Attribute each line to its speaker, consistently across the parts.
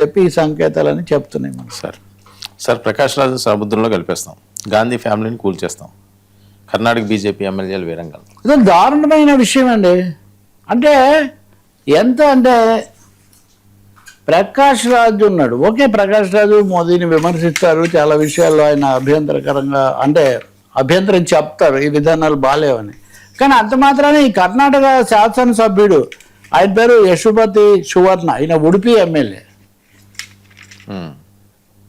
Speaker 1: చెప్పి ఈ సంకేతాలని చెప్తున్నాయి మనం.
Speaker 2: సార్ ప్రకాష్ రాజు సముద్రంలో కలిపేస్తాం, గాంధీ ఫ్యామిలీని కూల్చేస్తాం, కర్ణాటక బీజేపీ ఎమ్మెల్యేలు వీరంగం.
Speaker 1: ఇది దారుణమైన విషయం అండి. అంటే ఎంత అంటే ప్రకాష్ రాజు ఉన్నాడు, ఓకే, ప్రకాష్ రాజు మోదీని విమర్శిస్తారు, చాలా విషయాల్లో ఆయన అభ్యంతరకరంగా అంటే అభ్యంతరం చెప్తారు, ఈ విధానాలు బాగాలేవని. కానీ అంత మాత్రానే ఈ కర్ణాటక శాసనసభ్యుడు, ఆయన పేరు యశోపతి సువర్ణ, ఆయన ఉడిపి ఎమ్మెల్యే.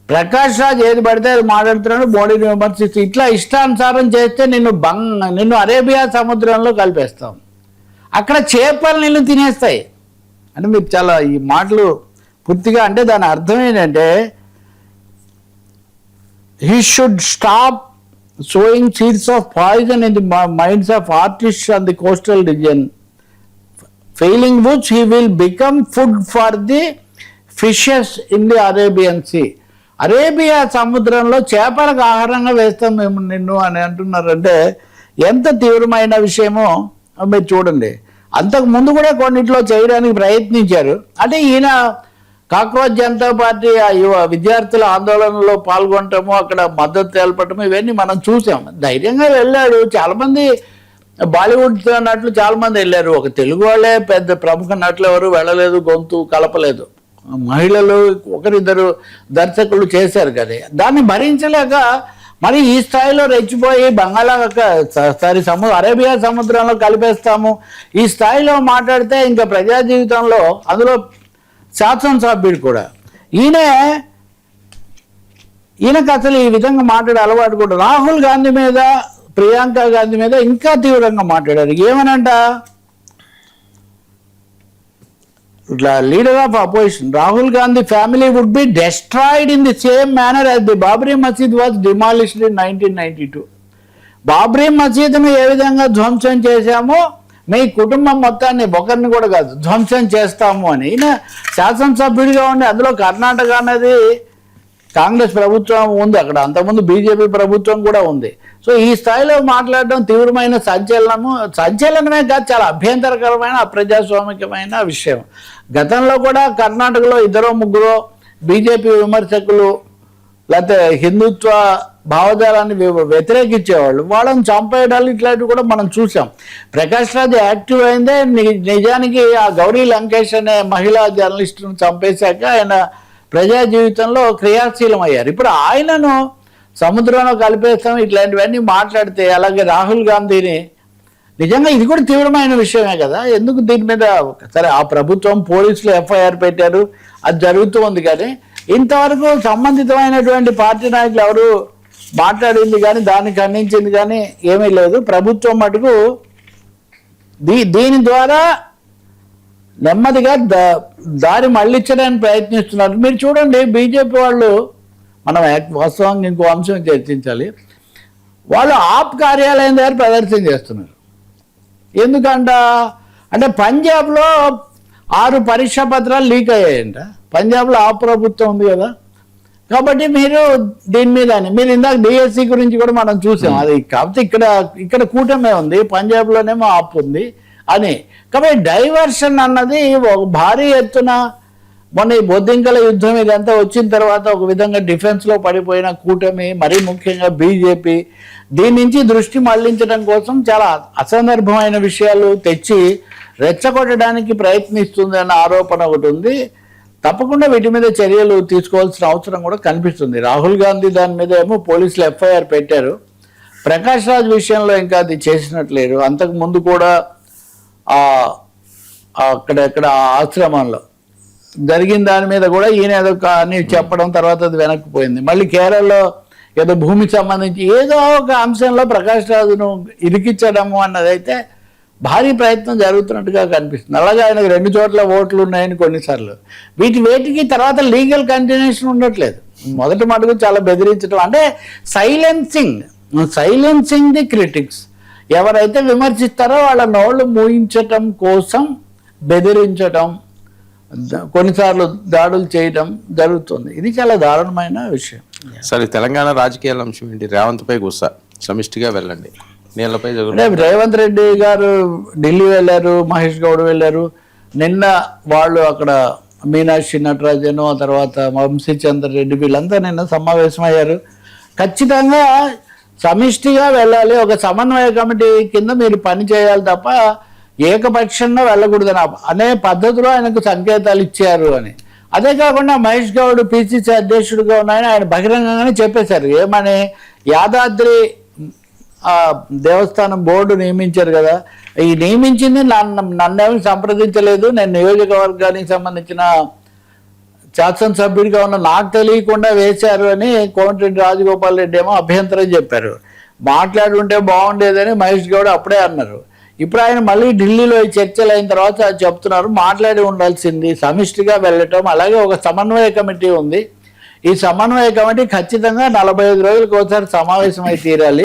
Speaker 1: ప్రకాష్ రాజ్ ఏది పడితే అది మాట్లాడుతున్నాడు, మోడీని విమర్శిస్తూ ఇట్లా ఇష్టానుసారం చేస్తే నిన్ను అరేబియా సముద్రంలో కలిపేస్తాం, అక్కడ చేపలు నిన్ను తినేస్తాయి అంటే మీరు చాలా ఈ మాటలు పూర్తిగా అంటే దాని అర్థం ఏంటంటే he should stop sowing seeds of poison in the minds of artists on the coastal region, failing which he will become food for the fishes in the Arabian sea. Arabia సముద్రంలో చేపలకు ఆహారంగా వేస్తాం మేము నిన్ను అని అంటున్నారంటే ఎంత తీవ్రమైన విషయమో మీరు చూడండి. అంతకు ముందు కూడా కొన్నిట్లో చేయడానికి ప్రయత్నించారు. అంటే ఈయన కాక్రోచ్ జనతా పార్టీ విద్యార్థుల ఆందోళనలో పాల్గొనటము, అక్కడ మద్దతు తెలపటము, ఇవన్నీ మనం చూసాం. ధైర్యంగా వెళ్ళాడు. చాలామంది బాలీవుడ్ నటులు చాలామంది వెళ్ళారు, ఒక తెలుగు వాళ్ళే పెద్ద ప్రముఖ నటులు ఎవరు వెళ్ళలేదు, గొంతు కలపలేదు. మహిళలు ఒకరిద్దరు దర్శకులు చేశారు కదా, దాన్ని భరించలేక మరి ఈ స్థాయిలో రెచ్చిపోయి అరేబియా సముద్రంలో కలిపేస్తాము ఈ స్థాయిలో మాట్లాడితే ఇంకా ప్రజా జీవితంలో, అందులో శాసనసభ్యుడు కూడా ఈయనకు అసలు ఈ విధంగా మాట్లాడే అలవాటు కూడా. రాహుల్ గాంధీ మీద, ప్రియాంక గాంధీ మీద ఇంకా తీవ్రంగా మాట్లాడారు. ఏమనంట, leader of opposition, Rahul Gandhi family would be destroyed in the same manner as the Babri Masjid was demolished in 1992. Babri మసీదును ఏ విధంగా ధ్వంసం చేశామో మీ కుటుంబం మొత్తాన్ని ఒకరిని కూడా కాదు ధ్వంసం చేస్తాము అని ఈయన శాసనసభ్యుడిగా ఉండి, అందులో కర్ణాటక అనేది కాంగ్రెస్ ప్రభుత్వం ఉంది అక్కడ, అంతకుముందు బీజేపీ ప్రభుత్వం కూడా ఉంది. సో ఈ స్థాయిలో మాట్లాడడం తీవ్రమైన సంచలనమే కాదు, చాలా అభ్యంతరకరమైన అప్రజాస్వామికమైన విషయం. గతంలో కూడా కర్ణాటకలో ఇద్దరో ముగ్గురో బీజేపీ విమర్శకులు లేకపోతే హిందుత్వ భావజాలాన్ని వ్యతిరేకించేవాళ్ళు, వాళ్ళని చంపేయడాలు ఇట్లాంటివి కూడా మనం చూసాం. ప్రకాష్ రాజ్ యాక్టివ్ అయిందే నిజానికి ఆ గౌరీ లంకేష్ అనే మహిళా జర్నలిస్టును చంపేశాక ఆయన ప్రజా జీవితంలో క్రియాశీలం అయ్యారు. ఇప్పుడు ఆయనను సముద్రంలో కలిపేస్తాం ఇట్లాంటివన్నీ మాట్లాడితే, అలాగే రాహుల్ గాంధీని, నిజంగా ఇది కూడా తీవ్రమైన విషయమే కదా. ఎందుకు దీని మీద సరే ఆ ప్రభుత్వం పోలీసులు ఎఫ్ఐఆర్ పెట్టారు, అది జరుగుతూ ఉంది, కానీ ఇంతవరకు సంబంధితమైనటువంటి పార్టీ నాయకులు ఎవరు మాట్లాడింది కానీ దాన్ని ఖండించింది కానీ ఏమీ లేదు. ప్రభుత్వం మటుకు దీని ద్వారా నెమ్మదిగా దారి మళ్ళించడానికి ప్రయత్నిస్తున్నారు. మీరు చూడండి, బీజేపీ వాళ్ళు, మనం వాస్తవంగా ఇంకో అంశం చర్చించాలి, వాళ్ళు ఆప్ కార్యాలయం దగ్గర ప్రదర్శన చేస్తున్నారు. అంటే పంజాబ్లో 6 పరీక్షా పత్రాలు లీక్ అయ్యాయంట. పంజాబ్లో ఆప్ ప్రభుత్వం ఉంది కదా, కాబట్టి మీరు దీని మీద మీరు ఇందాక డిఎస్సి గురించి కూడా మనం చూసాం. అది కాకపోతే ఇక్కడ కూటమే ఉంది, పంజాబ్లోనేమో ఆప్ ఉంది అని. కాబట్టి డైవర్షన్ అన్నది ఒక భారీ ఎత్తున మొన్న ఈ బొద్దింకల యుద్ధం ఇదంతా వచ్చిన తర్వాత ఒక విధంగా డిఫెన్స్లో పడిపోయిన కూటమి, మరీ ముఖ్యంగా బీజేపీ, దీని నుంచి దృష్టి మళ్లించడం కోసం చాలా అసందర్భమైన విషయాలు తెచ్చి రెచ్చగొట్టడానికి ప్రయత్నిస్తుంది అన్న ఆరోపణ ఒకటి ఉంది. తప్పకుండా వీటి మీద చర్యలు తీసుకోవాల్సిన అవసరం కూడా కనిపిస్తుంది. రాహుల్ గాంధీ దాని మీద ఏమో పోలీసులు ఎఫ్ఐఆర్ పెట్టారు, ప్రకాష్ రాజ్ విషయంలో ఇంకా అది చేసినట్లేరు. అంతకు ముందు కూడా అక్కడెక్కడ ఆశ్రమంలో జరిగిన దాని మీద కూడా ఈయన ఏదో అని చెప్పడం, తర్వాత అది వెనక్కిపోయింది. మళ్ళీ కేరళలో ఏదో భూమికి సంబంధించి ఏదో ఒక అంశంలో ప్రకాష్ రాజును ఇరికించడము అన్నదైతే భారీ ప్రయత్నం జరుగుతున్నట్టుగా కనిపిస్తుంది. అలాగే ఆయనకు 2 చోట్ల ఓట్లు ఉన్నాయని కొన్నిసార్లు. వేటికి తర్వాత లీగల్ కంటిన్యూషన్ ఉండట్లేదు. మొదటి మటుకు చాలా బెదిరించడం, అంటే సైలెన్సింగ్ ది క్రిటిక్స్. ఎవరైతే విమర్శిస్తారో వాళ్ళ నోళ్ళు మూయించటం కోసం బెదిరించటం, కొన్నిసార్లు దాడులు చేయడం జరుగుతుంది. ఇది చాలా దారుణమైన విషయం.
Speaker 2: సరే, తెలంగాణ రాజకీయాల అంశం ఏంటి? రేవంత్ పై గుస్సా, సమిష్టిగా వెళ్ళండి, నీళ్లపై
Speaker 1: రేవంత్ రెడ్డి గారు ఢిల్లీ వెళ్ళారు, మహేష్ గౌడ్ వెళ్ళారు. నిన్న వాళ్ళు అక్కడ మీనాక్షి నటరాజను, ఆ తర్వాత వంశీచంద్ర రెడ్డి వీళ్ళంతా నిన్న సమావేశమయ్యారు. ఖచ్చితంగా సమిష్టిగా వెళ్ళాలి, ఒక సమన్వయ కమిటీ కింద మీరు పని చేయాలి తప్ప ఏకపక్షంగా వెళ్ళకూడదని అనే పద్ధతిలో ఆయనకు సంకేతాలు ఇచ్చారు అని. అదే కాకుండా మహేష్ గౌడ్ పిసిసి అధ్యక్షుడిగా ఉన్నాయని ఆయన బహిరంగంగానే చెప్పేశారు. ఏమని, యాదాద్రి దేవస్థానం బోర్డు నియమించారు కదా, ఈ నియమించింది నన్నేమి సంప్రదించలేదు, నేను నియోజకవర్గానికి సంబంధించిన శాసనసభ్యుడిగా ఉన్న నాకు తెలియకుండా వేశారు అని కోమటిరెడ్డి రాజగోపాల్ రెడ్డి ఏమో అభ్యంతరం చెప్పారు. మాట్లాడుంటే బాగుండేదని మహేష్ గౌడ్ అప్పుడే అన్నారు. ఇప్పుడు ఆయన మళ్ళీ ఢిల్లీలో ఈ చర్చలు అయిన తర్వాత చెప్తున్నారు మాట్లాడి ఉండాల్సింది, సమిష్టిగా వెళ్ళటం. అలాగే ఒక సమన్వయ కమిటీ ఉంది, ఈ సమన్వయ కమిటీ ఖచ్చితంగా 45 రోజులకు ఒకసారి సమావేశమై తీరాలి.